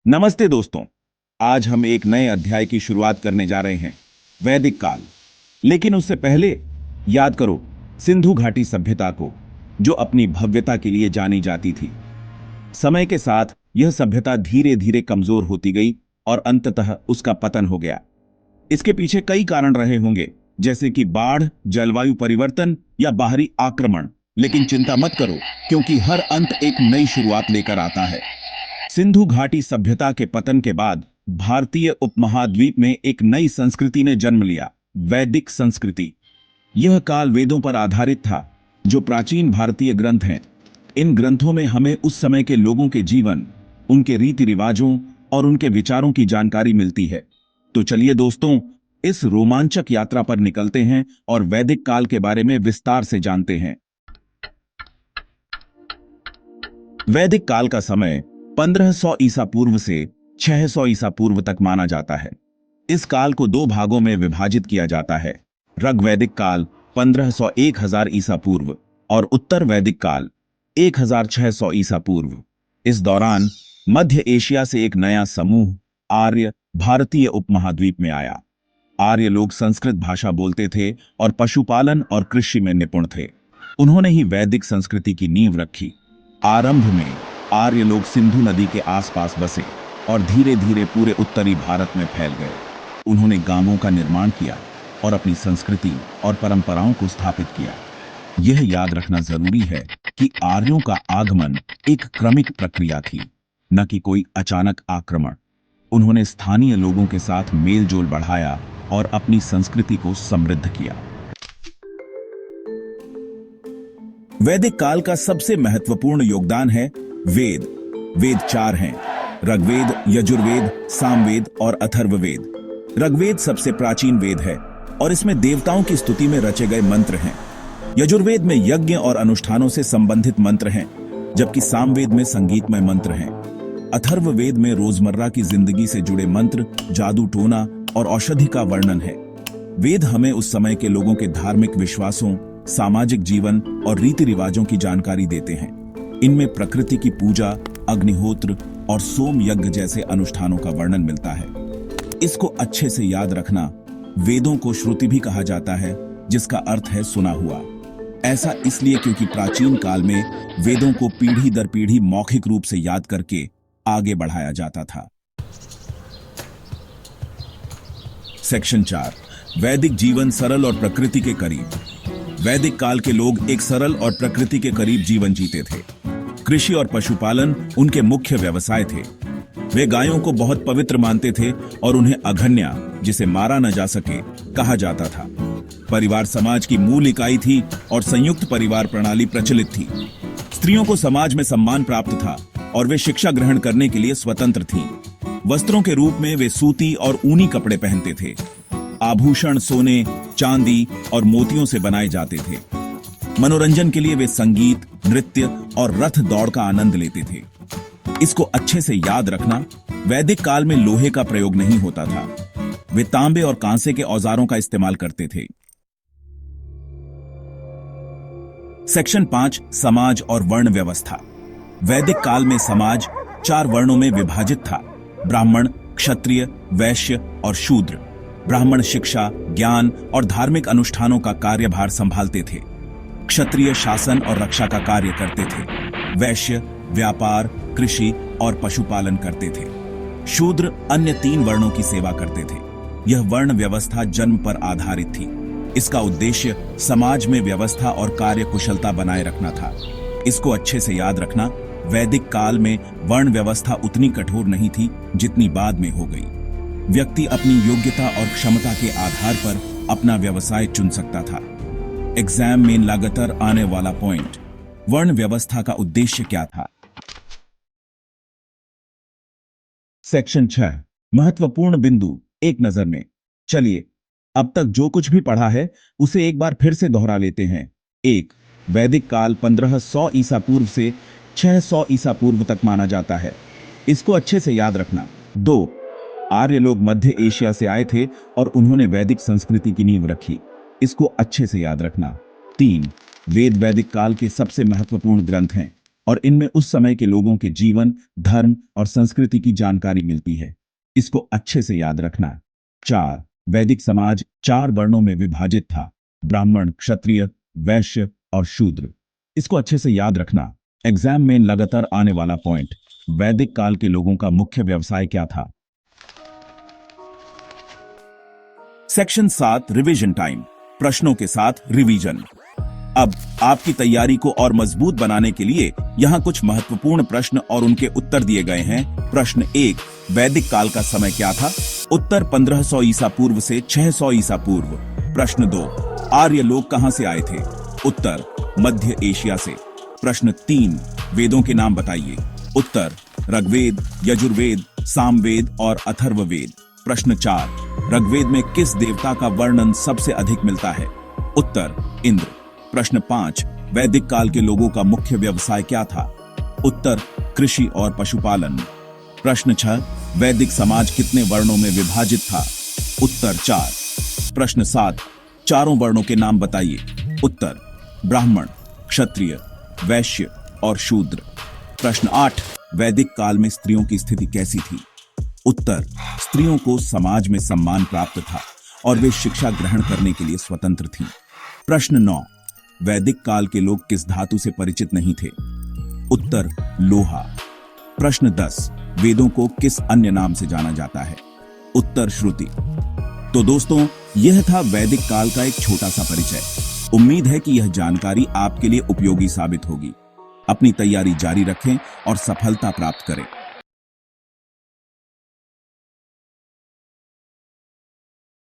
नमस्ते दोस्तों। आज हम एक नए अध्याय की शुरुआत करने जा रहे हैं, वैदिक काल। लेकिन उससे पहले याद करो सिंधु घाटी सभ्यता को, जो अपनी भव्यता के लिए जानी जाती थी। समय के साथ यह सभ्यता धीरे धीरे कमजोर होती गई और अंततः उसका पतन हो गया। इसके पीछे कई कारण रहे होंगे, जैसे कि बाढ़, जलवायु परिवर्तन या बाहरी आक्रमण। लेकिन चिंता मत करो, क्योंकि हर अंत एक नई शुरुआत लेकर आता है। सिंधु घाटी सभ्यता के पतन के बाद भारतीय उपमहाद्वीप में एक नई संस्कृति ने जन्म लिया, वैदिक संस्कृति। यह काल वेदों पर आधारित था, जो प्राचीन भारतीय ग्रंथ हैं। इन ग्रंथों में हमें उस समय के लोगों के जीवन, उनके रीति रिवाजों और उनके विचारों की जानकारी मिलती है। तो चलिए दोस्तों, इस रोमांचक यात्रा पर निकलते हैं और वैदिक काल के बारे में विस्तार से जानते हैं। वैदिक काल का समय 1500 ईसा पूर्व से 600 ईसा पूर्व तक माना जाता है। इस काल को दो भागों में विभाजित किया जाता है, ऋग्वैदिक काल 1500 1000 ईसा पूर्व और उत्तर वैदिक काल 1600 ईसा पूर्व। इस दौरान मध्य एशिया से एक नया समूह आर्य भारतीय उपमहाद्वीप में आया। आर्य लोग संस्कृत भाषा बोलते थे और पशुपालन और कृषि में निपुण थे। उन्होंने ही वैदिक संस्कृति की नींव रखी। आरंभ में आर्य लोग सिंधु नदी के आसपास बसे और धीरे धीरे पूरे उत्तरी भारत में फैल गए। उन्होंने गांवों का निर्माण किया और अपनी संस्कृति और परंपराओं को स्थापित किया। यह याद रखना जरूरी है कि आर्यों का आगमन एक क्रमिक प्रक्रिया थी, न कि कोई अचानक आक्रमण। उन्होंने स्थानीय लोगों के साथ मेलजोल बढ़ाया और अपनी संस्कृति को समृद्ध किया। वैदिक काल का सबसे महत्वपूर्ण योगदान है वेद। वेद चार हैं: ऋग्वेद, यजुर्वेद, सामवेद और अथर्ववेद। ऋग्वेद सबसे प्राचीन वेद है और इसमें देवताओं की स्तुति में रचे गए मंत्र हैं। यजुर्वेद में यज्ञ और अनुष्ठानों से संबंधित मंत्र हैं, जबकि सामवेद में संगीतमय मंत्र हैं। अथर्ववेद में रोजमर्रा की जिंदगी से जुड़े मंत्र, जादू टोना और औषधि का वर्णन है। वेद हमें उस समय के लोगों के धार्मिक विश्वासों, सामाजिक जीवन और रीति रिवाजों की जानकारी देते हैं। इनमें प्रकृति की पूजा, अग्निहोत्र और सोम यज्ञ जैसे अनुष्ठानों का वर्णन मिलता है। इसको अच्छे से याद रखना। वेदों को श्रुति भी कहा जाता है, जिसका अर्थ है सुना हुआ। ऐसा इसलिए क्योंकि प्राचीन काल में वेदों को पीढ़ी दर पीढ़ी मौखिक रूप से याद करके आगे बढ़ाया जाता था। सेक्शन 4, वैदिक जीवन सरल और प्रकृति के करीब। वैदिक काल के लोग एक सरल और प्रकृति के करीब जीवन जीते थे। कृषि और पशुपालन उनके मुख्य व्यवसाय थे। वे गायों को बहुत पवित्र मानते थे और उन्हें अघन्या, जिसे मारा न जा सके, कहा जाता था। परिवार समाज की मूल इकाई थी और संयुक्त परिवार प्रणाली प्रचलित थी। स्त्रियों को समाज में सम्मान प्राप्त था और वे शिक्षा ग्रहण करने के लिए स्वतंत्र थीं। वस्त्रों के रूप में वे सूती और ऊनी कपड़े पहनते थे। आभूषण सोने, चांदी और मोतियों से बनाए जाते थे। मनोरंजन के लिए वे संगीत, नृत्य और रथ दौड़ का आनंद लेते थे। इसको अच्छे से याद रखना, वैदिक काल में लोहे का प्रयोग नहीं होता था। वे तांबे और कांसे के औजारों का इस्तेमाल करते थे। सेक्शन 5, समाज और वर्ण व्यवस्था। वैदिक काल में समाज 4 वर्णों में विभाजित था: ब्राह्मण, क्षत्रिय, वैश्य और शूद्र। ब्राह्मण शिक्षा, ज्ञान और धार्मिक अनुष्ठानों का कार्यभार संभालते थे। क्षत्रिय शासन और रक्षा का कार्य करते थे। वैश्य व्यापार, कृषि और पशुपालन करते थे। शूद्र अन्य 3 वर्णों की सेवा करते थे। यह वर्ण व्यवस्था जन्म पर आधारित थी। इसका उद्देश्य समाज में व्यवस्था और कार्य कुशलता बनाए रखना था। इसको अच्छे से याद रखना। वैदिक काल में वर्ण व्यवस्था उतनी कठोर नहीं थी जितनी बाद में हो गई। व्यक्ति अपनी योग्यता और क्षमता के आधार पर अपना व्यवसाय चुन सकता था। एग्जाम में लगातार आने वाला पॉइंट, वर्ण व्यवस्था का उद्देश्य क्या था? सेक्शन 6, महत्वपूर्ण बिंदु एक नजर में। चलिए, अब तक जो कुछ भी पढ़ा है उसे एक बार फिर से दोहरा लेते हैं। 1, वैदिक काल 1500 ईसा पूर्व से 600 ईसा पूर्व तक माना जाता है। इसको अच्छे से याद रखना। 2, आर्य लोग मध्य एशिया से आए थे और उन्होंने वैदिक संस्कृति की नींव रखी। इसको अच्छे से याद रखना। 3, वेद वैदिक काल के सबसे महत्वपूर्ण ग्रंथ हैं और इनमें उस समय के लोगों के जीवन, धर्म और संस्कृति की जानकारी मिलती है। इसको अच्छे से याद रखना। 4. वैदिक समाज 4 वर्णों में विभाजित था: ब्राह्मण, क्षत्रिय, वैश्य और शूद्र। इसको अच्छे से याद रखना। एग्जाम में लगातार आने वाला पॉइंट। वैदिक काल के लोगों का मुख्य व्यवसाय क्या था? सेक्शन 7 रिवीजन टाइम, प्रश्नों के साथ रिवीजन। अब आपकी तैयारी को और मजबूत बनाने के लिए यहाँ कुछ महत्वपूर्ण प्रश्न और उनके उत्तर दिए गए हैं। प्रश्न 1, वैदिक काल का समय क्या था? उत्तर 1500 ईसा पूर्व से 600 ईसा पूर्व। प्रश्न 2, आर्य लोग कहां से आए थे? उत्तर मध्य एशिया से। प्रश्न 3, वेदों के नाम बताइए। उत्तर ऋग्वेद, यजुर्वेद, सामवेद और अथर्ववेद। प्रश्न 4, ऋग्वेद में किस देवता का वर्णन सबसे अधिक मिलता है? उत्तर इंद्र। प्रश्न 5, वैदिक काल के लोगों का मुख्य व्यवसाय क्या था? उत्तर कृषि और पशुपालन। प्रश्न 6, वैदिक समाज कितने वर्णों में विभाजित था? उत्तर 4। प्रश्न 7, चारों वर्णों के नाम बताइए। उत्तर ब्राह्मण, क्षत्रिय, वैश्य और शूद्र। प्रश्न 8, वैदिक काल में स्त्रियों की स्थिति कैसी थी? उत्तर स्त्रियों को समाज में सम्मान प्राप्त था और वे शिक्षा ग्रहण करने के लिए स्वतंत्र थीं। प्रश्न 9, वैदिक काल के लोग किस धातु से परिचित नहीं थे? उत्तर लोहा। प्रश्न 10, वेदों को किस अन्य नाम से जाना जाता है? उत्तर श्रुति। तो दोस्तों, यह था वैदिक काल का एक छोटा सा परिचय। उम्मीद है कि यह जानकारी आपके लिए उपयोगी साबित होगी। अपनी तैयारी जारी रखें और सफलता प्राप्त करें।